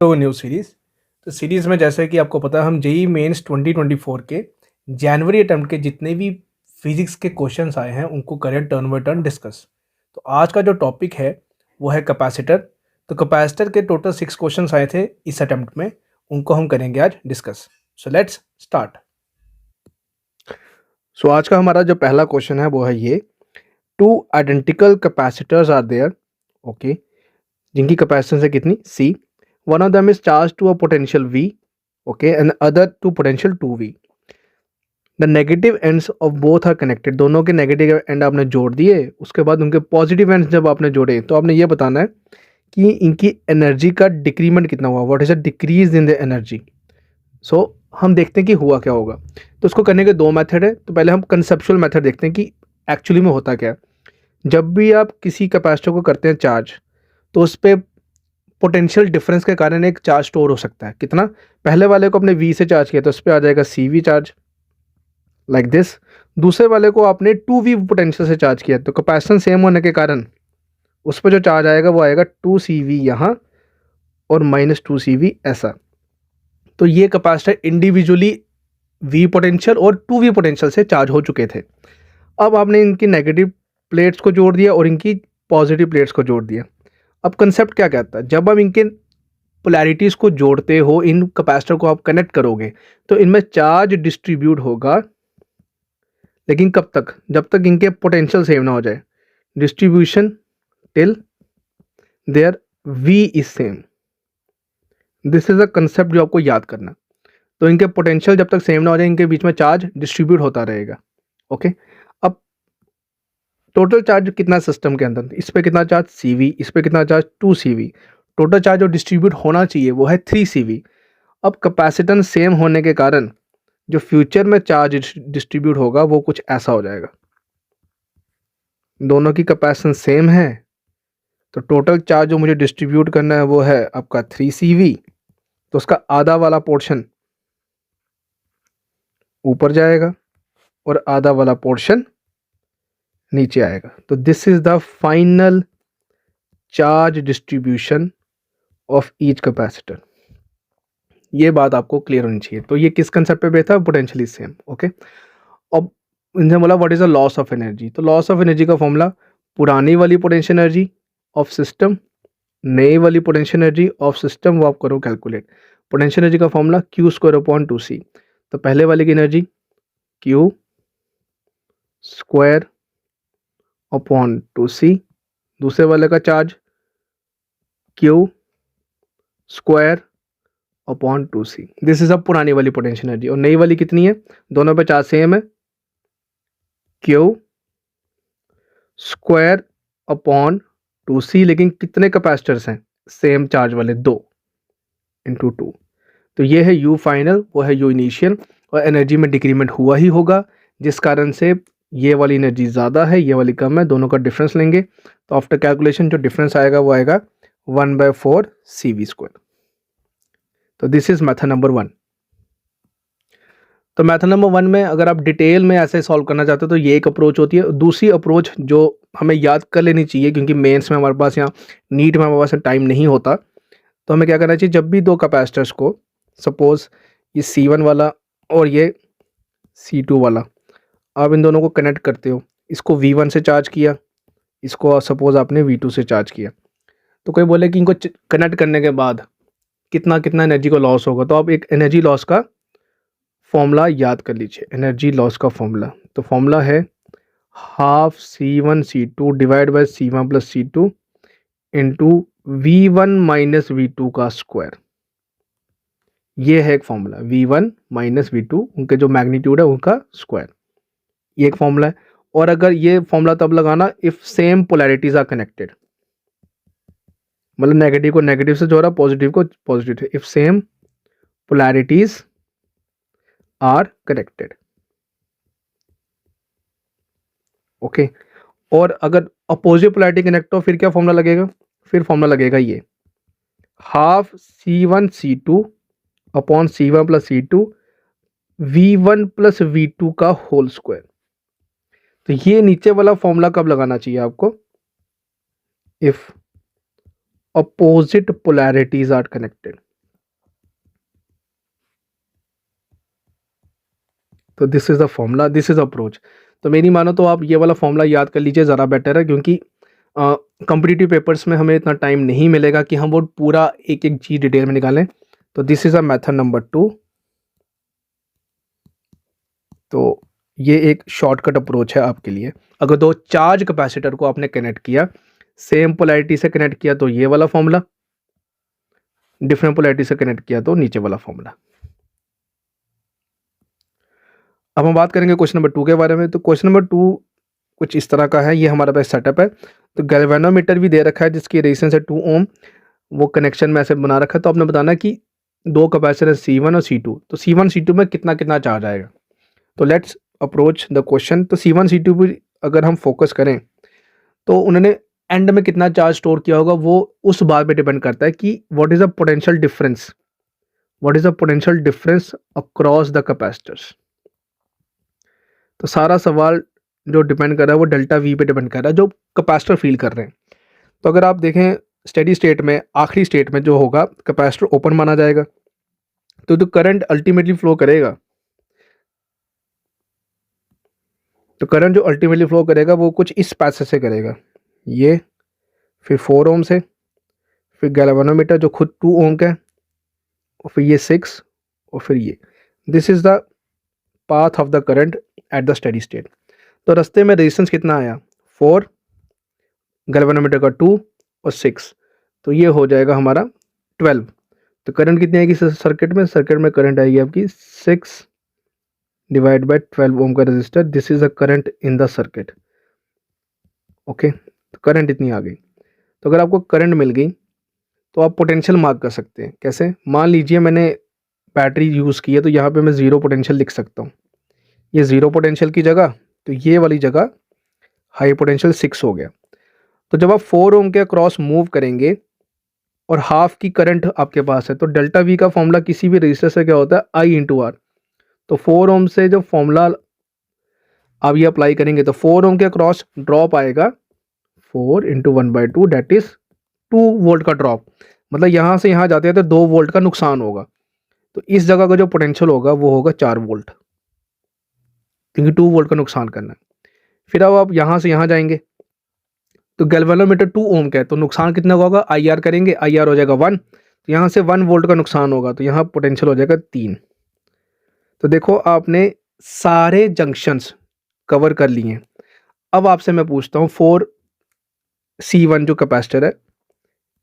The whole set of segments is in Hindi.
तो न्यू सीरीज़। तो सीरीज़ में जैसे कि आपको पता है हम जेईई मेंस 2024 के जनवरी अटेम्प्ट के जितने भी फिजिक्स के क्वेश्चंस आए हैं उनको करें टर्न बाय टर्न डिस्कस। तो आज का जो टॉपिक है वो है कैपेसिटर। तो कैपेसिटर के टोटल 6 क्वेश्चंस आए थे इस अटेम्प्ट में, उनको हम करेंगे आज discuss. So let's start. So आज का हमारा जो पहला क्वेश्चन है वो है ये, two identical capacitors are there, okay, जिनकी कैपेसिटेंस है कितनी C. One of them is charged to a potential V, okay, and other to potential 2V. The negative ends of both are connected. दोनों के नेगेटिव एंड आपने जोड़ दिए, उसके बाद उनके पॉजिटिव एंड्स जब आपने जोड़े तो आपने ये बताना है कि इनकी एनर्जी का डिक्रीमेंट कितना हुआ, what is a decrease in the energy. So हम देखते हैं कि हुआ क्या होगा। तो उसको करने के दो मेथड है। तो पहले हम कंसेप्चुअल मेथड देखते हैं कि एक्चुअली में होता क्या है। जब भी आप किसी कैपेसिटर को करते हैं चार्ज, तो उस पर पोटेंशियल डिफरेंस के कारण एक चार्ज स्टोर हो सकता है। कितना? पहले वाले को आपने V से चार्ज किया तो उस पर आ जाएगा CV चार्ज, लाइक दिस। दूसरे वाले को आपने 2V पोटेंशियल से चार्ज किया तो कैपेसिटेंस सेम होने के कारण उस पर जो चार्ज आएगा वो आएगा 2CV यहाँ और -2CV ऐसा। तो ये कैपेसिटर इंडिविजुअली V पोटेंशियल और 2V पोटेंशियल से चार्ज हो चुके थे। अब आपने इनकी नेगेटिव प्लेट्स को जोड़ दिया और इनकी पॉजिटिव प्लेट्स को जोड़ दिया। अब कंसेप्ट क्या कहता है, जब हम इनके पोलैरिटीज़ को जोड़ते हो, इन कैपेसिटर को आप कनेक्ट करोगे तो इनमें चार्ज डिस्ट्रीब्यूट होगा, लेकिन कब तक? जब तक इनके पोटेंशियल सेम ना हो जाए। Distribution till there V is same. This is a concept जो आपको याद करना। तो इनके पोटेंशियल जब तक सेम ना हो जाए, इनके बीच में चार्ज डिस्ट्रीब्यूट होता रहेगा। ओके, अब टोटल चार्ज कितना सिस्टम के अंदर, इस पे कितना चार्ज CV, इस पे कितना चार्ज 2CV। टोटल चार्ज जो डिस्ट्रीब्यूट होना चाहिए वो है 3CV। अब कैपेसिटेंस सेम होने के कारण जो फ्यूचर में चार्ज डिस्ट्रीब्यूट होगा वो कुछ ऐसा हो जाएगा। दोनों की कैपेसिटेंस सेम है तो टोटल चार्ज जो मुझे डिस्ट्रीब्यूट करना है वो है आपका 3CV। तो उसका आधा वाला पोर्शन ऊपर जाएगा और आधा वाला पोर्शन नीचे आएगा। तो this is the final charge distribution of each capacitor. ये बात आपको क्लियर होनी चाहिए। तो ये किस कंसेप्ट पे बेस्ड था? Potentially same. ओके, अब इनसे बोला what is the loss of energy. तो लॉस ऑफ एनर्जी का फॉर्मूला, पुरानी वाली पोटेंशियल एनर्जी ऑफ सिस्टम, नई वाली पोटेंशियल एनर्जी ऑफ सिस्टम, वो आप करो कैलकुलेट। पोटेंशियल एनर्जी का फॉर्मूला Q² / 2C। तो पहले वाले की एनर्जी Q² / 2C, दूसरे वाले का charge Q² / 2C। This is अ पुरानी वाली पोटेंशियल एनर्जी। और नई वाली कितनी है? दोनों पे चार्ज सेम है, Q² / 2C, लेकिन कितने कैपेसिटर्स हैं? सेम चार्ज वाले 2 × 2। तो ये है U फाइनल, वो है U इनिशियल, और एनर्जी में डिक्रीमेंट हुआ ही होगा, जिस कारण से ये वाली एनर्जी ज़्यादा है, ये वाली कम है, दोनों का डिफरेंस लेंगे तो आफ्टर कैलकुलेशन जो डिफरेंस आएगा वो आएगा 1/4 CV²। तो दिस इज मेथड नंबर 1। तो मेथड नंबर 1 में अगर आप डिटेल में ऐसे सॉल्व करना चाहते हो तो ये एक अप्रोच होती है। दूसरी अप्रोच जो हमें याद कर लेनी चाहिए, क्योंकि मेंस में हमारे पास या नीट में हमारे पास टाइम नहीं होता, तो हमें क्या करना चाहिए, जब भी दो कैपेसिटर्स को, सपोज ये C1 वाला और ये C2 वाला, आप इन दोनों को कनेक्ट करते हो, इसको V1 से चार्ज किया, इसको सपोज आपने V2 से चार्ज किया, तो कोई बोले कि इनको कनेक्ट करने के बाद कितना कितना एनर्जी को लॉस होगा। तो आप एक एनर्जी लॉस का फॉर्मूला याद कर लीजिए। एनर्जी लॉस का फॉर्मूला, तो फॉर्मूला है ½ C1 C2 divide by C1 + C2 into V1 - V2 का स्क्वायर। ये है एक फॉर्मूला, V1 - V2 उनके जो मैग्नीट्यूड है उनका स्क्वायर, ये एक फॉर्मूला है। और अगर ये फॉर्मूला तब लगाना if same polarities are connected, मतलब नेगेटिव को नेगेटिव से जोड़ा, पॉजिटिव को पॉजिटिव से, if same polarities are connected. Okay, और अगर अपोजिट पोलैरिटी कनेक्ट हो फिर क्या फॉर्मूला लगेगा? फिर फॉर्मूला लगेगा ये ½ C1 C2 upon C1 + C2 V1 + V2 का होल स्क्वायर। तो ये नीचे वाला फॉर्मूला कब लगाना चाहिए आपको? If opposite polarities are connected. तो this is the formula, this is approach. तो मेरी मानो तो आप ये वाला फॉर्मूला याद कर लीजिए, ज़्यादा बेटर है, क्योंकि कॉम्पिटिटिव पेपर्स में हमें इतना टाइम नहीं मिलेगा कि हम वो पूरा एक एक चीज़ डिटेल में निकालें। तो this is a method number 2। तो ये एक शॉर्टकट अप्रोच है आपके लिए। अगर दो चार्ज कैपेसिटर को आपने कनेक्ट किया, सेम पोलैरिटी से कनेक्ट किया तो ये वाला फॉर्मूला, डिफरेंट पोलैरिटी से कनेक्ट किया तो नीचे वाला फॉर्मूला। अब हम बात करेंगे क्वेश्चन नंबर 2 के बारे में। तो क्वेश्चन नंबर 2 कुछ इस तरह का है, ये हमारा पास सेटअप है। तो गैल्वेनोमीटर भी दे रखा है जिसकी रेजिस्टेंस है 2 ओम, वो कनेक्शन में ऐसे बना रखा है। तो आपने बताना कि दो कैपेसिटर C1 और C2, तो C1 C2 में कितना कितना चार्ज आएगा। तो लेट्स अप्रोच द क्वेश्चन। तो C1 C2 पर अगर हम फोकस करें तो उन्होंने एंड में कितना चार्ज स्टोर किया होगा, वो उस बात पे डिपेंड करता है कि what is the potential difference, what is the potential difference across the capacitors. तो सारा सवाल जो डिपेंड कर रहा है वो डेल्टा वी पे डिपेंड कर रहा है, जो कैपेसिटर फील कर रहे हैं। तो अगर आप देखें स्टेडी स्टेट में, आखिरी स्टेट में जो होगा, कैपेसिटर ओपन माना जाएगा। तो जो करंट अल्टीमेटली फ्लो करेगा, तो करंट जो अल्टीमेटली फ्लो करेगा वो कुछ इस पैसेज से करेगा, ये, फिर 4 ओम से, फिर गैल्वेनोमीटर जो खुद 2 ओम का है, और फिर ये 6, और फिर ये। This is the path of the current at the steady state. तो रास्ते में रेजिस्टेंस कितना आया, 4, गैल्वेनोमीटर का 2 और 6, तो ये हो जाएगा हमारा 12। तो करंट कितनी आएगी सर्किट में, सर्किट में करंट आएगी आपकी 6 डिवाइड बाय 12 ओम का register. This is a current in the circuit. Okay, तो करंट इतनी आ गई। तो अगर आपको करंट मिल गई तो आप पोटेंशियल मार्क कर सकते हैं। कैसे, मान लीजिए मैंने बैटरी यूज़ की है, तो यहाँ पे मैं ज़ीरो पोटेंशियल लिख सकता हूँ। ये ज़ीरो पोटेंशियल की जगह, तो ये वाली जगह हाई पोटेंशियल 6 हो गया। तो जब आप 4 ओम के क्रॉस मूव करेंगे और हाफ की करंट आपके पास है, तो डेल्टा वी का फॉर्मूला किसी भी रजिस्टर से क्या होता है, आई इंटू आर। तो 4 ओम से जो फॉर्मूला आप ये अप्लाई करेंगे तो 4 ओम के क्रॉस ड्रॉप आएगा 4 इंटू 1/2, डेट इज 2 वोल्ट का ड्रॉप। मतलब यहाँ से यहाँ जाते हैं तो 2 वोल्ट का नुकसान होगा। तो इस जगह का जो पोटेंशियल होगा वो होगा 4 वोल्ट, क्योंकि 2 वोल्ट का नुकसान करना है। फिर अब आप यहाँ से यहाँ जाएंगे तो गैल्वेनोमीटर 2 ओम का है, तो नुकसान कितना का होगा, आई आर करेंगे, आई आर हो जाएगा 1। तो यहाँ से 1 वोल्ट का नुकसान होगा, तो यहाँ पोटेंशियल हो जाएगा 3। तो देखो आपने सारे जंक्शंस कवर कर लिए हैं। अब आपसे मैं पूछता हूँ 4C1 जो कैपेसिटर है,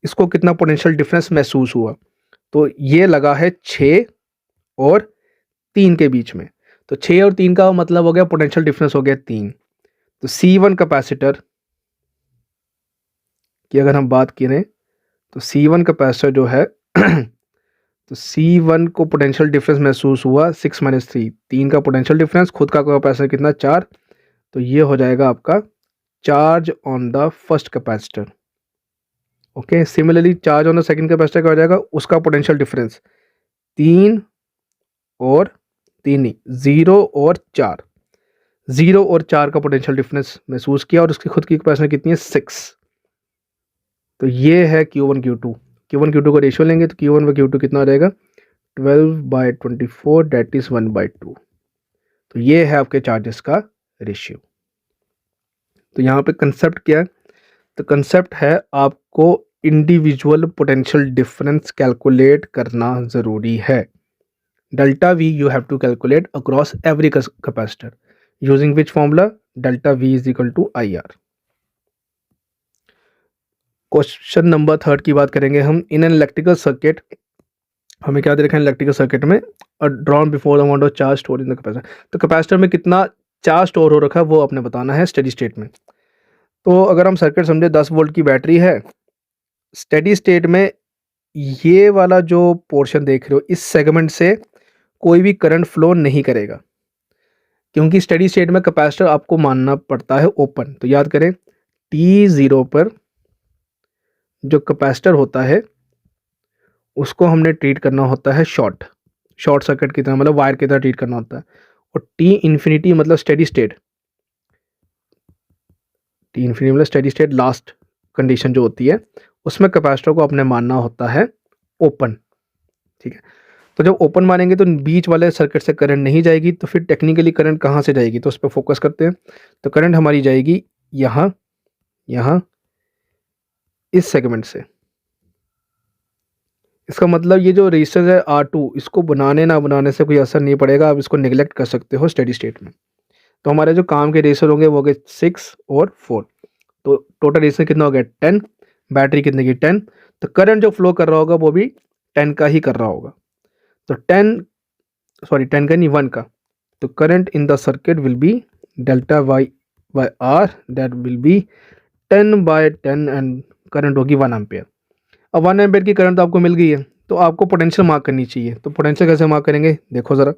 इसको कितना पोटेंशियल डिफरेंस महसूस हुआ। तो ये लगा है 6 और 3 के बीच में। तो 6 और 3 का मतलब हो गया पोटेंशियल डिफरेंस हो गया 3। तो C1 कैपेसिटर की अगर हम बात करें तो C1 कैपेसिटर जो है तो C1 को पोटेंशियल डिफरेंस महसूस हुआ 6 - 3, 3 का पोटेंशियल डिफरेंस, खुद का कैपेसिटर कितना 4। तो ये हो जाएगा आपका charge on the first capacitor. Okay, similarly charge on the second capacitor क्या हो जाएगा, उसका पोटेंशियल डिफरेंस 3 और 3 नहीं, 0 और 4, 0 और 4 का पोटेंशियल डिफरेंस महसूस किया, और उसकी खुद की कैपेसिटी कितनी है 6। तो ये है Q1 Q2। Q1 Q2 का रेशियो लेंगे तो Q1 व Q2 कितना हो जाएगा, 12/24, डेट इज 1/2। तो ये है आपके चार्जेस का रेशियो। तो यहाँ पे कंसेप्ट क्या है, तो कंसेप्ट है आपको इंडिविजुअल पोटेंशियल डिफरेंस कैलकुलेट करना ज़रूरी है। Delta V you have to calculate across every capacitor using which formula, delta V is equal to I R. Question number 3 की बात करेंगे हम। इन एन इलेक्ट्रिकल सर्किट, हमें क्या दे रखा है इलेक्ट्रिकल सर्किट में, drawn before the amount of charge store in the capacitor. तो कैपेसिटर में कितना चार्ज स्टोर हो रखा है वो आपने बताना है स्टेडी स्टेट में। तो अगर हम सर्किट समझे 10 वोल्ट की बैटरी है, स्टेडी स्टेट में ये वाला जो पोर्शन देख रहे हो, इस सेगमेंट से कोई भी करंट फ्लो नहीं करेगा, क्योंकि स्टेडी स्टेट में कैपेसिटर आपको मानना पड़ता है ओपन। तो याद करें T0 पर जो कैपेसिटर होता है उसको हमने ट्रीट करना होता है शॉर्ट सर्किट की तरह, मतलब वायर की तरह ट्रीट करना होता है। और T इन्फिनिटी मतलब स्टेडी स्टेट, T इन्फिनिटी मतलब स्टेडी स्टेट लास्ट कंडीशन जो होती है, उसमें कैपेसिटर को अपने मानना होता है ओपन। ठीक है, तो जब ओपन मारेंगे तो बीच वाले सर्किट से करंट नहीं जाएगी, तो फिर टेक्निकली करंट कहाँ से जाएगी, तो उस पर फोकस करते हैं। तो करंट हमारी जाएगी यहाँ, यहाँ इस सेगमेंट से। इसका मतलब ये जो रेजिस्टेंस है R2, इसको बनाने ना बनाने से कोई असर नहीं पड़ेगा, आप इसको निगलेक्ट कर सकते हो स्टेडी स्टेट में। तो हमारे जो काम के रेजिस्टर होंगे वो हो गए 6 और 4, तो टोटल रेजिस्टेंस कितना हो गया 10, बैटरी कितने की 10, तो करंट जो फ्लो कर रहा होगा वो भी 10 का ही कर रहा होगा। तो 10 का नहीं 1 का, तो current in the circuit will be delta Y by R, that will be 10/10 and current होगी 1 एम्पेयर। अब 1 एम्पेयर की करंट तो आपको मिल गई है, तो आपको पोटेंशियल मार्क करनी चाहिए। तो पोटेंशियल कैसे मार्क करेंगे, देखो ज़रा,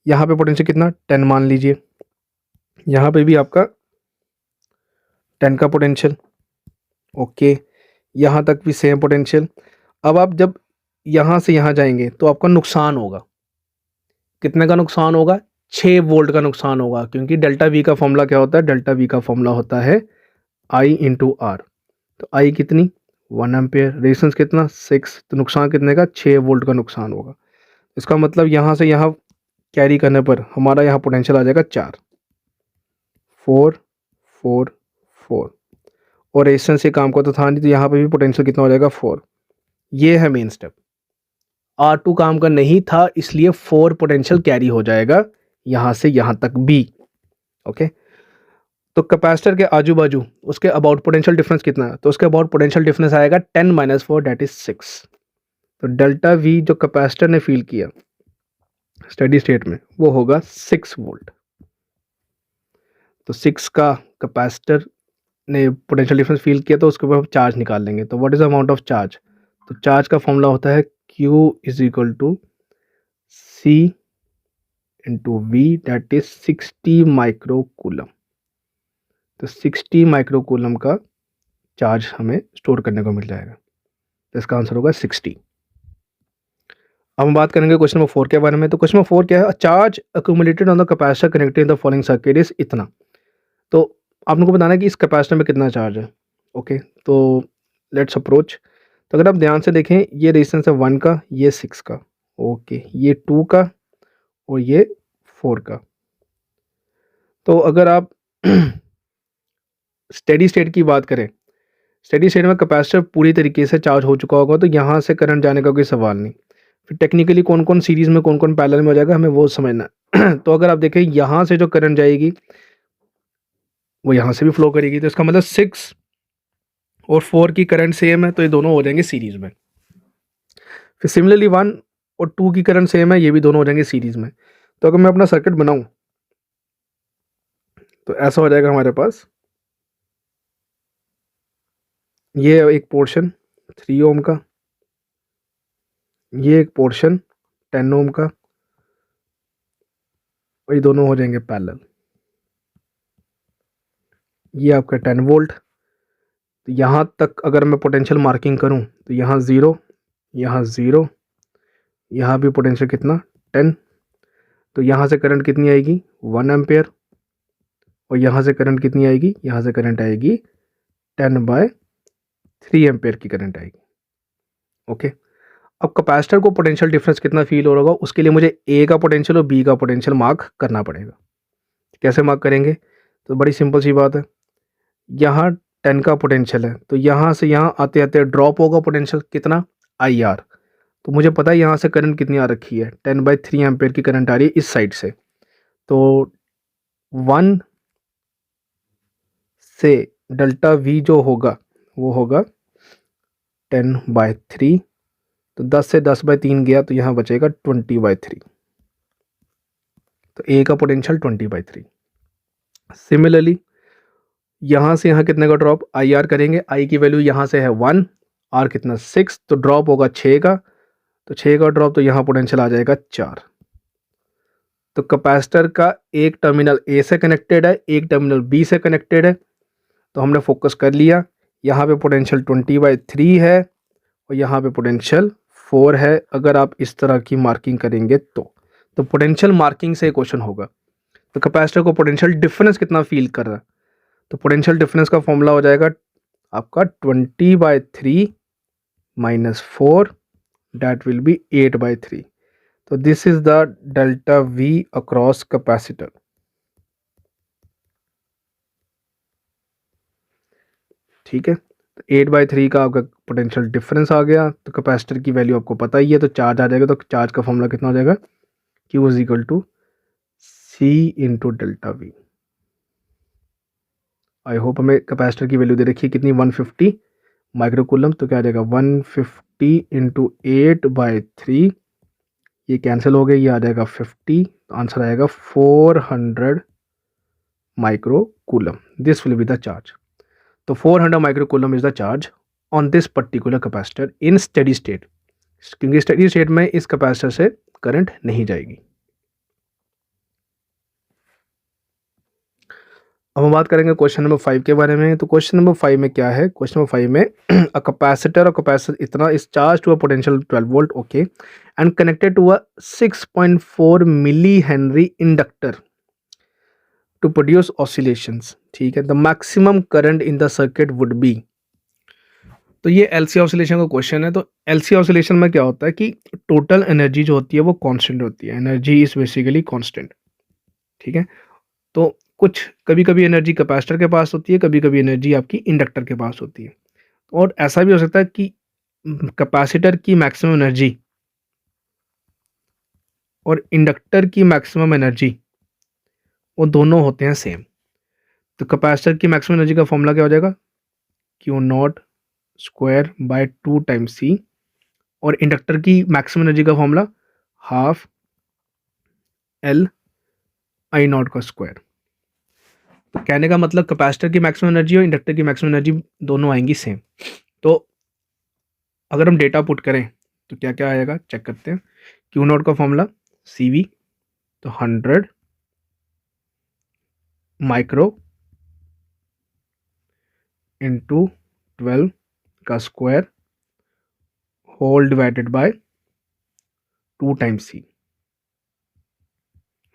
यहाँ पे पोटेंशियल कितना 10 मान लीजिए, यहाँ पे भी आपका 10 का पोटेंशियल, ओके, यहाँ तक भी सेम पोटेंशियल। अब आप जब यहाँ से यहाँ जाएंगे तो आपका नुकसान होगा, कितने का नुकसान होगा, 6 वोल्ट का नुकसान होगा, क्योंकि डेल्टा वी का फॉर्मूला क्या होता है, डेल्टा वी का फॉर्मूला होता है आई इंटू आर। तो आई कितनी 1 एम्पेयर, रेजिस्टेंस कितना 6, तो नुकसान कितने का 6 वोल्ट का नुकसान होगा। इसका मतलब यहाँ से यहाँ कैरी करने पर हमारा यहाँ पोटेंशियल आ जाएगा 4, 4 4 4, और रेजिस्टेंस से काम को तो था नहीं, तो यहाँ पे भी पोटेंशियल कितना हो जाएगा 4। ये है मेन स्टेप। R2 काम का नहीं था, इसलिए 4 पोटेंशियल कैरी हो जाएगा यहाँ से यहाँ तक भी, ओके। तो कैपेसिटर के आजू बाजू उसके अबाउट पोटेंशियल डिफरेंस कितना है, तो उसके अबाउट पोटेंशियल डिफरेंस आएगा 10 - 4 दैट इज 6। तो डेल्टा वी जो कैपेसिटर ने फील किया स्टेडी स्टेट में वो होगा 6 वोल्ट। तो 6 का कैपेसिटर ने पोटेंशियल डिफरेंस फील किया, तो उसके ऊपर चार्ज निकाल लेंगे। तो what is the amount of charge, तो चार्ज का फॉर्मूला होता है Q = C × V, that is 60 microcoulomb. तो 60 माइक्रोकूलम का चार्ज हमें स्टोर करने को मिल जाएगा, तो इसका आंसर होगा 60। अब हम बात करेंगे क्वेश्चन नंबर 4 के बारे में। तो क्वेश्चन नंबर 4 क्या है, charge accumulated on the capacitor connected in the following circuit is इतना। तो आप लोगों को बताना है कि इस कैपेसिटर में कितना चार्ज है, ओके। तो लेट्स अप्रोच। तो अगर आप ध्यान से देखें, ये रेजिस्टेंस है 1 का, ये 6 का, ओके, ये 2 का और ये 4 का। तो अगर आप स्टेडी स्टेट की बात करें, स्टेडी स्टेट में कैपेसिटर पूरी तरीके से चार्ज हो चुका होगा, तो यहाँ से करंट जाने का कोई सवाल नहीं। फिर टेक्निकली कौन कौन सीरीज़ में कौन कौन पैरेलल में हो जाएगा, हमें वो समझना है। तो अगर आप देखें यहाँ से जो करंट जाएगी वो यहाँ से भी फ्लो करेगी, तो इसका मतलब 6 और 4 की करंट सेम है, तो ये दोनों हो जाएंगे सीरीज़ में। फिर सिमिलरली 1 और 2 की करंट सेम है, ये भी दोनों हो जाएंगे सीरीज़ में। तो अगर मैं अपना सर्किट बनाऊँ तो ऐसा हो जाएगा हमारे पास, ये एक पोर्शन 3 ओम का, ये एक पोर्शन 10 ओम का, और ये दोनों हो जाएंगे पैरेलल। ये आपका 10 वोल्ट। तो यहाँ तक अगर मैं पोटेंशियल मार्किंग करूँ तो यहाँ 0, यहाँ 0, यहाँ भी पोटेंशियल कितना 10। तो यहाँ से करंट कितनी आएगी 1 एम्पेयर, और यहाँ से करंट कितनी आएगी, यहाँ से करंट आएगी 10/3 एम्पेयर की करंट आएगी, ओके। अब कैपेसिटर को पोटेंशियल डिफरेंस कितना फील हो रहा होगा, उसके लिए मुझे ए का पोटेंशियल और बी का पोटेंशियल मार्क करना पड़ेगा। कैसे मार्क करेंगे, तो बड़ी सिंपल सी बात है, यहाँ 10 का पोटेंशियल है, तो यहाँ से यहाँ आते आते ड्रॉप होगा पोटेंशियल कितना IR। तो मुझे पता है यहाँ से करंट कितनी आ रखी है, 10/3 एम्पेयर की करंट आ रही है इस साइड से। तो 1 से डेल्टा V जो होगा वो होगा 10/3, तो 10 से 10/3 गया, तो यहाँ बचेगा 20/3। तो A का पोटेंशियल 20/3। सिमिलरली यहाँ से यहाँ कितने का ड्रॉप IR करेंगे, I की वैल्यू यहाँ से है 1, R कितना 6, तो ड्रॉप होगा 6 का, तो 6 का ड्रॉप, तो यहाँ पोटेंशियल आ जाएगा 4। तो कैपेसिटर का एक टर्मिनल A से कनेक्टेड है, एक टर्मिनल B से कनेक्टेड है, तो हमने फोकस कर लिया। यहाँ पे पोटेंशियल 20/3 है और यहाँ पे पोटेंशियल 4 है। अगर आप इस तरह की मार्किंग करेंगे तो पोटेंशियल मार्किंग से क्वेश्चन होगा। तो कैपेसिटर को पोटेंशियल डिफरेंस कितना फील कर रहा है, तो पोटेंशियल डिफरेंस का फॉर्मूला हो जाएगा आपका 20/3 - 4, दैट विल बी 8/3। तो this is the delta we across capacitor. ठीक है, तो 8/3 का आपका पोटेंशियल डिफरेंस आ गया। तो कैपेसिटर की वैल्यू आपको पता ही है, तो चार्ज आ जाएगा। तो चार्ज का फॉर्मूला कितना हो जाएगा, Q is equal to C into delta V. I hope हमें कैपेसिटर की वैल्यू दे रखी है कितनी, 150 माइक्रोकूलम। तो क्या आ जाएगा 150 इंटू 8/3, ये कैंसिल हो गया, ये आ जाएगा 50। तो आंसर आएगा 400 microcoulomb. This will be the charge. तो 400 microcoulomb is the charge on this particular capacitor in steady state, क्योंकि स्टेडी स्टेट में इस कैपेसिटर से करंट नहीं जाएगी। अब हम बात करेंगे क्वेश्चन नंबर 5 के बारे में। तो क्वेश्चन नंबर 5 में क्या है, क्वेश्चन नंबर 5 में अ कैपेसिटर इतना is charge to a potential 12 volt, okay, and connected to a 6.4 milli henry inductor to produce oscillations. ठीक है, the maximum current in the circuit would be. तो ये एलसी ऑसिलेशन का क्वेश्चन है। तो एलसी ऑसिलेशन में क्या होता है कि टोटल एनर्जी जो होती है वो कांस्टेंट होती है, एनर्जी इज बेसिकली कांस्टेंट। ठीक है, तो कुछ कभी कभी एनर्जी कैपेसिटर के पास होती है, कभी कभी एनर्जी आपकी इंडक्टर के पास होती है। और ऐसा भी हो सकता है कि कैपेसिटर की मैक्सिमम एनर्जी और इंडक्टर की मैक्सिमम एनर्जी वो दोनों होते हैं सेम। तो कैपेसिटर की मैक्सिमम एनर्जी का फॉर्मूला क्या हो जाएगा, Q0 square by 2 times C, और इंडक्टर की मैक्सिमम एनर्जी का फॉर्मूला हाफ L I0 का स्क्वायर। तो कहने का मतलब कैपेसिटर की मैक्सिमम एनर्जी और इंडक्टर की मैक्सिमम एनर्जी दोनों आएंगी सेम। तो अगर हम डेटा पुट करें तो क्या क्या आएगा, चेक करते हैं। Q0 का फॉर्मूला CV, तो 100 माइक्रो इंटू 12 का square whole divided by 2 times C,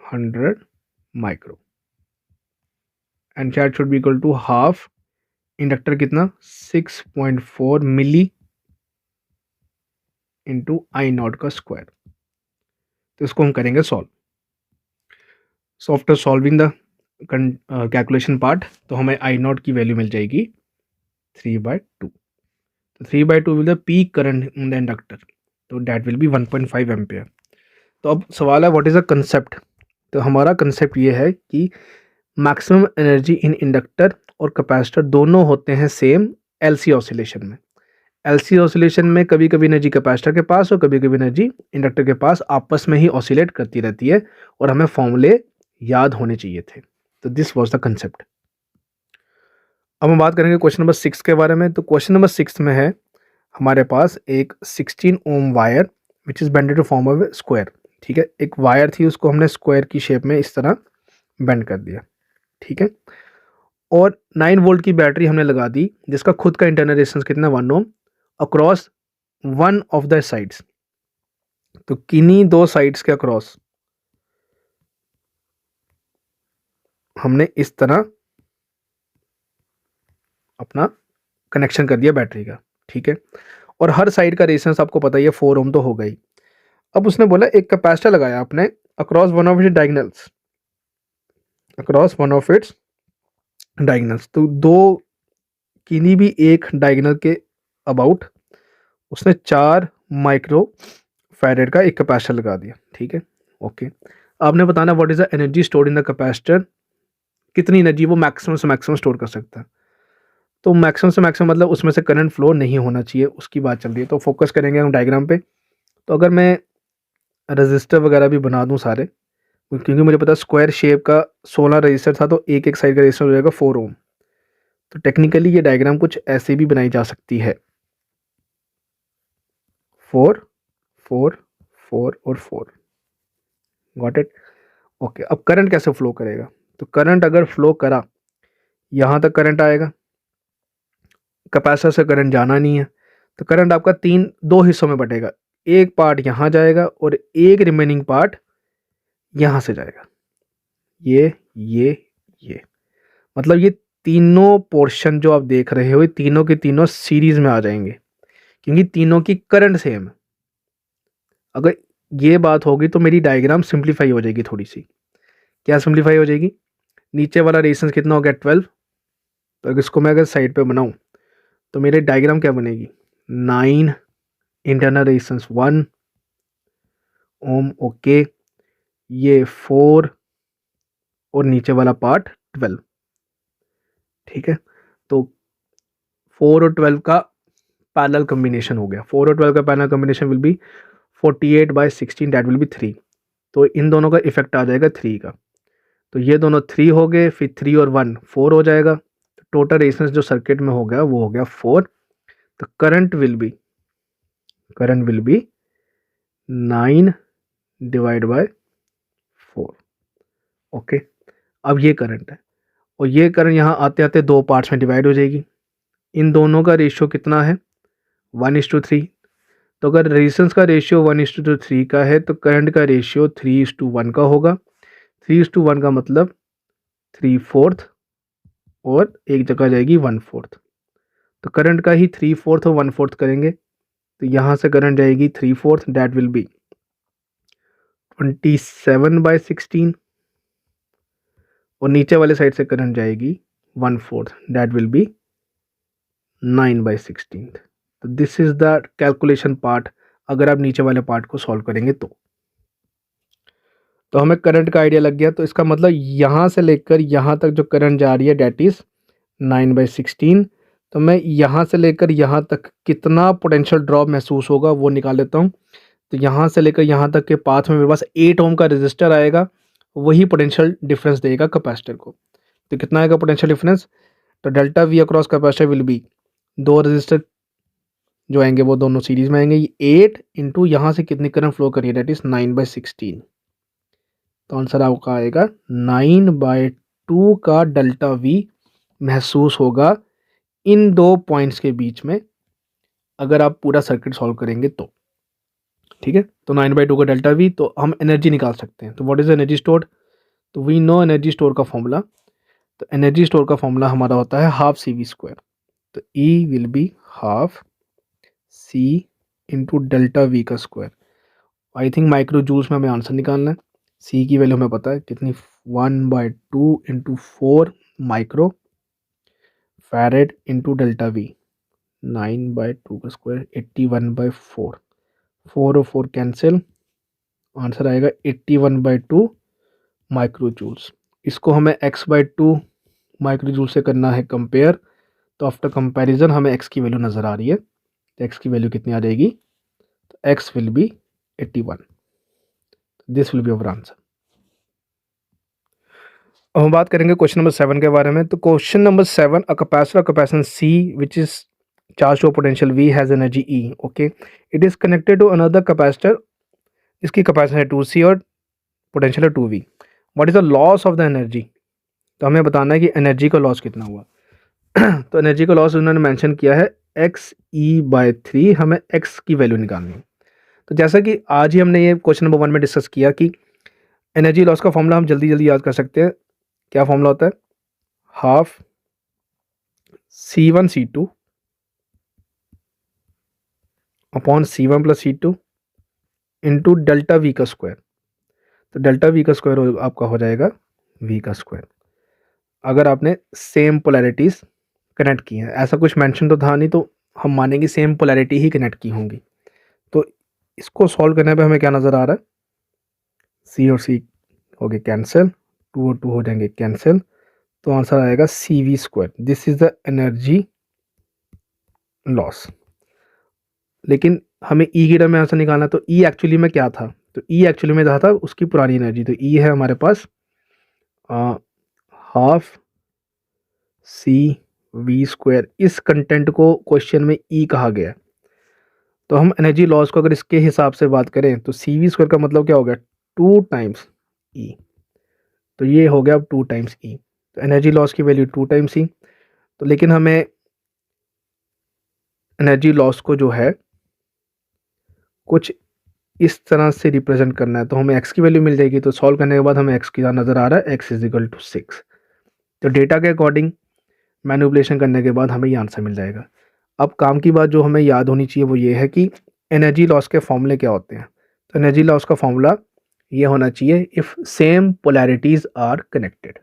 100 micro, and that should be equal to half inductor कितना 6.4 मिली इंटू I0 का स्क्वायर। तो इसको हम करेंगे solve. So after solving the calculation part, तो हमें I0 की वैल्यू मिल जाएगी 3/2। तो 3/2 will the peak current in the inductor, तो दैट विल बी 1.5 एम्पियर। तो अब सवाल है व्हाट इज अ कंसेप्ट। तो हमारा कंसेप्ट ये है कि मैक्सिमम एनर्जी इन इंडक्टर और कैपेसिटर दोनों होते हैं सेम एलसी ऑसिलेशन में। एलसी ऑसिलेशन में कभी कभी एनर्जी कैपेसिटर के पास और कभी कभी एनर्जी इंडक्टर के पास आपस में ही ऑसिलेट करती रहती है, और हमें फॉर्मूले याद होने चाहिए थे। तो दिस वाज द कंसेप्ट। अब हम बात करेंगे क्वेश्चन नंबर 6 के बारे में। तो क्वेश्चन नंबर 6 में है हमारे पास एक 16 ohm wire which is bended to form of square. ठीक है, एक वायर थी, उसको हमने स्क्वायर की शेप में इस तरह बेंड कर दिया। ठीक है, और 9 वोल्ट की बैटरी हमने लगा दी जिसका खुद का इंटरनल रेजिस्टेंस कितना 1 ohm across one of the sides. तो किन्हीं दो साइड्स के अक्रॉस हमने इस तरह अपना कनेक्शन कर दिया बैटरी का। ठीक है, और हर साइड का रेजिस्टेंस आपको पता ही है 4 ओम तो हो गई। अब उसने बोला एक कैपेसिटर लगाया आपने across one of its diagonals, across one of its diagonals. तो दो किन्हीं भी एक डायगोनल के अबाउट उसने 4 माइक्रो फैरेड का एक कैपेसिटर लगा दिया। ठीक है, ओके। आपने बताना what is the energy stored in the capacitor, कितनी एनर्जी वो मैक्सिमम से मैक्सिमम स्टोर कर सकता है। तो मैक्सिमम से मैक्सिमम मतलब उसमें से करंट फ्लो नहीं होना चाहिए, उसकी बात चल रही है। तो फोकस करेंगे हम डायग्राम पे। तो अगर मैं रजिस्टर वगैरह भी बना दूं सारे, क्योंकि मुझे पता स्क्वायर शेप का 16 रजिस्टर था, तो एक एक साइड का रजिस्टर हो जाएगा 4 ओम। तो टेक्निकली ये डायग्राम कुछ ऐसे भी बनाई जा सकती है, 4 4 4 और 4। Got it, okay. अब करंट कैसे फ्लो करेगा, तो करंट अगर फ्लो करा यहाँ तक करंट आएगा, कैपेसिटर से करंट जाना नहीं है, तो करंट आपका दो हिस्सों में बटेगा। एक पार्ट यहाँ जाएगा और एक रिमेनिंग पार्ट यहाँ से जाएगा। ये मतलब ये तीनों पोर्शन जो आप देख रहे हो, ये तीनों के तीनों सीरीज में आ जाएंगे, क्योंकि तीनों की करंट सेम है। अगर ये बात होगी तो मेरी डायग्राम सिंप्लीफाई हो जाएगी थोड़ी सी। क्या सिंप्लीफाई हो जाएगी? नीचे वाला रेजिस्टेंस कितना हो गया 12, तो अगर इसको मैं अगर साइड पे बनाऊं तो मेरी डायग्राम क्या बनेगी 9 इंटरनल रेजिस्टेंस 1 ओम, ओके, ये 4 और नीचे वाला पार्ट 12। ठीक है, तो 4 और 12 का पैरेलल कॉम्बिनेशन हो गया। 4 और 12 का parallel combination will be 48/16, that will B 3। तो इन दोनों का इफेक्ट आ जाएगा 3 का, तो ये दोनों 3 हो गए, फिर 3 और 1 4 हो जाएगा। तो टोटल रेजिस्टेंस जो सर्किट में हो गया वो हो गया 4। तो current will be 9 divide by 4। Okay, अब ये करंट है और ये करंट यहाँ आते आते दो पार्ट्स में डिवाइड हो जाएगी। इन दोनों का रेशियो कितना है 1:3। तो अगर रेजिस्टेंस का रेशियो 1:3 का है तो करंट का रेशियो 3:1 का होगा। 3:1 का मतलब 3/4 और एक जगह जाएगी 1/4। तो करंट का ही 3/4 और 1/4 करेंगे तो यहाँ से करंट जाएगी 3/4, दैट विल बी 27/16 और नीचे वाले साइड से करंट जाएगी 1/4, दैट विल बी 9/16। तो this is the calculation part अगर आप नीचे वाले पार्ट को सॉल्व करेंगे तो हमें करंट का आइडिया लग गया। तो इसका मतलब यहाँ से लेकर यहाँ तक जो करंट जा रही है डेट इज़ 9/16। तो मैं यहाँ से लेकर यहाँ तक कितना पोटेंशियल ड्रॉप महसूस होगा वो निकाल लेता हूँ। तो यहाँ से लेकर यहाँ तक के पाथ में मेरे पास 8 ओम का रेजिस्टर आएगा, वही पोटेंशियल डिफरेंस देगा कैपेसिटर को। तो कितना आएगा पोटेंशियल डिफरेंस? तो delta we across capacitor will be, दो रेजिस्टर जो आएंगे वो दोनों सीरीज में आएंगे, 8 इंटू यहाँ से कितनी करंट फ्लो करिए डेट इज़ 9/16। तो आंसर आपका आएगा 9/2 का डेल्टा वी महसूस होगा इन दो पॉइंट्स के बीच में अगर आप पूरा सर्किट सॉल्व करेंगे तो। ठीक है, तो 9/2 का डेल्टा वी, तो हम एनर्जी निकाल सकते हैं। तो व्हाट इज एनर्जी स्टोर्ड? तो वी नो एनर्जी स्टोर का फॉर्मूला। तो एनर्जी स्टोर का फॉर्मूला हमारा होता है हाफ CV²। तो E will be half C into delta V का square. I think micro joules में हमें आंसर निकालना है। C की वैल्यू हमें पता है कितनी, 1/2 into 4 micro farad into delta we, 9/2 का स्क्वायर 81/4। 4 और 4 कैंसिल, आंसर आएगा 81/2 माइक्रो जूल्स। इसको हमें x/2 माइक्रो जूल से करना है कंपेयर। तो आफ्टर कंपैरिजन हमें x की वैल्यू नज़र आ रही है। तो x की वैल्यू कितनी आ जाएगी? तो x will be 81। This will be our answer. अब हम बात करेंगे क्वेश्चन नंबर 7 के बारे में। तो question number 7, a capacitor of capacitance C which is charge to potential V has energy E। Okay, it is connected to another capacitor, इसकी कैपेसिटी है 2C और पोटेंशियल है 2V। What is the loss of the energy? तो हमें बताना है कि एनर्जी का लॉस कितना हुआ। तो एनर्जी का लॉस उन्होंने मेंशन किया है XE/3, हमें x की वैल्यू निकालनी है। तो जैसा कि आज ही हमने ये क्वेश्चन नंबर 1 में डिस्कस किया कि एनर्जी लॉस का फॉर्मूला हम जल्दी जल्दी याद कर सकते हैं। क्या फॉर्मूला होता है? Half C1 C2 upon C1 plus C2 into delta V का स्क्वायर। तो डेल्टा वी का स्क्वायर आपका हो जाएगा V का स्क्वायर। अगर आपने सेम पोलैरिटीज़ कनेक्ट की हैं, ऐसा कुछ मेंशन तो था नहीं, तो हम मानेंगे सेम पोलैरिटी ही कनेक्ट की होंगी। तो इसको सॉल्व करने पे हमें क्या नज़र आ रहा है? C और C हो गए कैंसिल, 2 और 2 हो जाएंगे कैंसिल। तो आंसर आएगा CV²। This is the energy loss. लेकिन हमें E की टर्म में आंसर निकालना, तो E एक्चुअली में क्या था? तो E एक्चुअली में था उसकी पुरानी एनर्जी। तो E है हमारे पास हाफ CV²। इस कंटेंट को क्वेश्चन में E कहा गया है। तो हम एनर्जी लॉस को अगर इसके हिसाब से बात करें तो CV² का मतलब क्या हो गया? 2 टाइम्स E। तो ये हो गया अब 2 टाइम्स E। तो एनर्जी लॉस की वैल्यू 2 टाइम्स E। तो लेकिन हमें एनर्जी लॉस को जो है कुछ इस तरह से रिप्रेजेंट करना है, तो हमें x की वैल्यू मिल जाएगी। तो सॉल्व करने के बाद हमें x की नज़र आ रहा है, x = 6। तो डेटा के अकॉर्डिंग मैनिपुलेशन करने के बाद हमें ये आंसर मिल जाएगा। अब काम की बात जो हमें याद होनी चाहिए वो ये है कि एनर्जी लॉस के फॉर्मूले क्या होते हैं। तो एनर्जी लॉस का फॉर्मूला ये होना चाहिए, if same polarities are connected.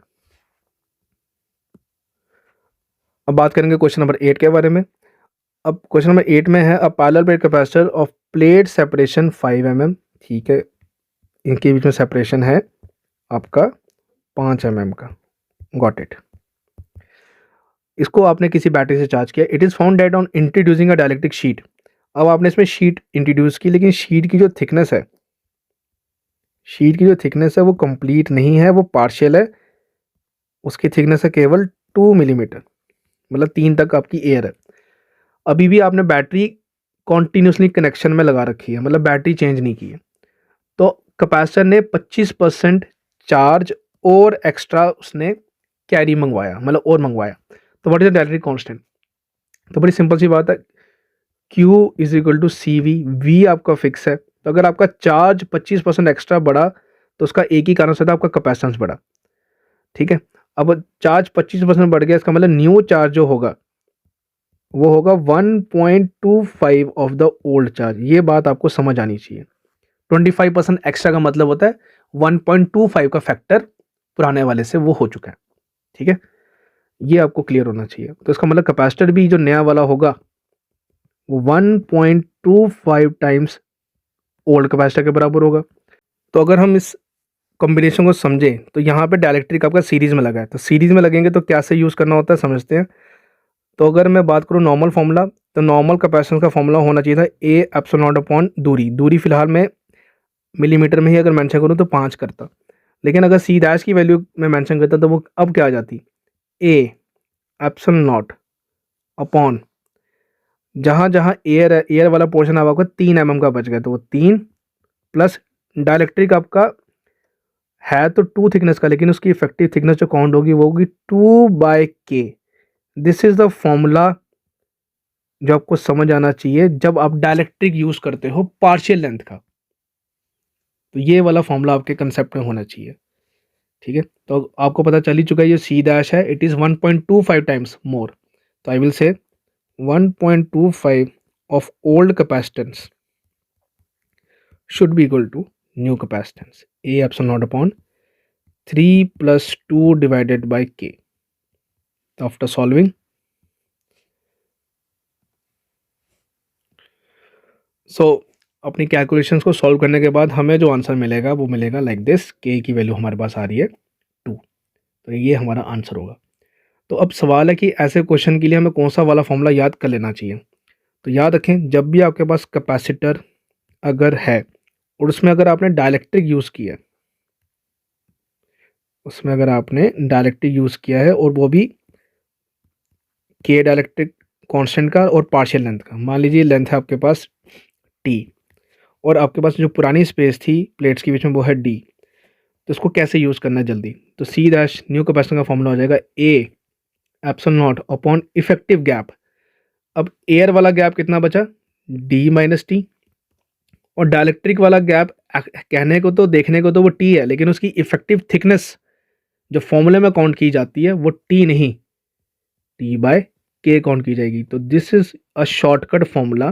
अब बात करेंगे क्वेश्चन नंबर 8 के बारे में। अब क्वेश्चन नंबर 8 में है, a parallel plate capacitor of plate separation 5 mm, ठीक है, इनके बीच में सेपरेशन है आपका 5 mm का, गॉट इट। इसको आपने किसी बैटरी से चार्ज किया। It is found that on introducing a dielectric sheet. अब आपने इसमें शीट इंट्रोड्यूस की, लेकिन शीट की जो थिकनेस है, शीट की जो थिकनेस है वो कंप्लीट नहीं है, वो पार्शियल है। उसकी थिकनेस है केवल 2 मिलीमीटर, मतलब 3 तक आपकी एयर है। अभी भी आपने बैटरी कॉन्टीन्यूसली कनेक्शन में लगा रखी है, मतलब बैटरी चेंज नहीं की है। तो कैपेसिटर ने 25% चार्ज और एक्स्ट्रा उसने कैरी मंगवाया, मतलब और मंगवाया। तो what is the dielectric constant? तो बड़ी सिंपल सी बात है, Q is equal to C V आपका फिक्स है। तो अगर आपका चार्ज 25% एक्स्ट्रा बढ़ा तो उसका एक ही कारण से था, आपका कैपेसिटेंस बढ़ा, ठीक है। अब चार्ज 25% बढ़ गया, इसका मतलब न्यू चार्ज जो होगा वो होगा 1.25 ऑफ द ओल्ड चार्ज। ये बात आपको समझ आनी चाहिए। 25% एक्स्ट्रा का मतलब होता है 1.25 का फैक्टर पुराने वाले से वो हो चुका है, ठीक है। ये आपको क्लियर होना चाहिए। तो इसका मतलब कैपेसिटर भी जो नया वाला होगा वो 1.25 टाइम्स ओल्ड कैपेसिटर के बराबर होगा। तो अगर हम इस कॉम्बिनेशन को समझें तो यहाँ पे डायलेक्ट्रिक आपका सीरीज में लगा है, तो सीरीज में लगेंगे तो क्या से यूज़ करना होता है समझते हैं। तो अगर मैं बात करूँ नॉर्मल फार्मूला, तो नॉर्मल कैपेसिटेंस का फॉर्मूला होना चाहिए था ए एप्सिलॉन नॉट अपॉन दूरी। दूरी फिलहाल मैं मिलीमीटर में ही अगर मेंशन करूँ तो 5 करता, लेकिन अगर सी डैश की वैल्यू में मेंशन करता तो वो अब क्या आ जाती, ए एप्सिलॉन नॉट अपॉन, जहाँ जहाँ एयर है, एयर वाला पोर्शन अब आपका 3 mm का बच गया, तो वो 3 प्लस डायलेक्ट्रिक आपका है तो 2 थिकनेस का, लेकिन उसकी इफेक्टिव थिकनेस जो काउंट होगी वो होगी 2/k। This is the formula जो आपको समझ आना चाहिए जब आप डायलेक्ट्रिक यूज करते हो पार्शियल लेंथ का। तो ये वाला फॉर्मूला आपके कंसेप्ट में होना चाहिए, ठीक है। तो आपको पता चल ही चुका है ये सी डैश है, इट इज़ 1.25 टाइम्स मोर। तो I will say 1.25 of old capacitance should be equal to new capacitance A epsilon naught upon 3 plus 2 divided by K. After solving, अपनी कैलकुलेशंस को सॉल्व करने के बाद हमें जो आंसर मिलेगा वो मिलेगा लाइक दिस। K की वैल्यू हमारे पास आ रही है 2, तो ये हमारा आंसर होगा। तो अब सवाल है कि ऐसे क्वेश्चन के लिए हमें कौन सा वाला फॉर्मूला याद कर लेना चाहिए। तो याद रखें, जब भी आपके पास कैपेसिटर अगर है और उसमें अगर आपने डायलेक्ट्रिक यूज़ किया है, उसमें अगर आपने डायलेक्ट्रिक यूज़ किया है और वो भी के डायलेक्ट्रिक कांस्टेंट का और पार्शियल लेंथ का, मान लीजिए लेंथ है आपके पास टी और आपके पास जो पुरानी स्पेस थी प्लेट्स के बीच में वो है डी, तो इसको कैसे यूज़ करना है जल्दी। तो सी डैश न्यू कैपेसिटर का फॉर्मूला हो जाएगा A epsilon not upon effective gap. अब एयर वाला गैप कितना बचा, डी माइनस टी, और डायलेक्ट्रिक वाला गैप कहने को तो देखने को तो वो टी है, लेकिन उसकी इफेक्टिव थिकनेस जो फॉर्मूले में काउंट की जाती है वो टी नहीं, टी बाय के काउंट की जाएगी। तो this is a shortcut formula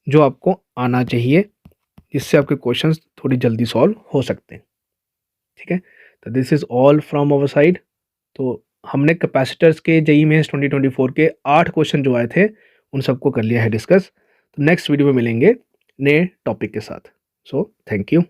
जो आपको आना चाहिए, जिससे आपके क्वेश्चंस थोड़ी जल्दी सॉल्व हो सकते हैं, ठीक है। तो this is all from our side. तो हमने कैपेसिटर्स के जेईई मेंस 2024 के 8 क्वेश्चन जो आए थे उन सबको कर लिया है डिस्कस। तो नेक्स्ट वीडियो में मिलेंगे नए टॉपिक के साथ। So thank you.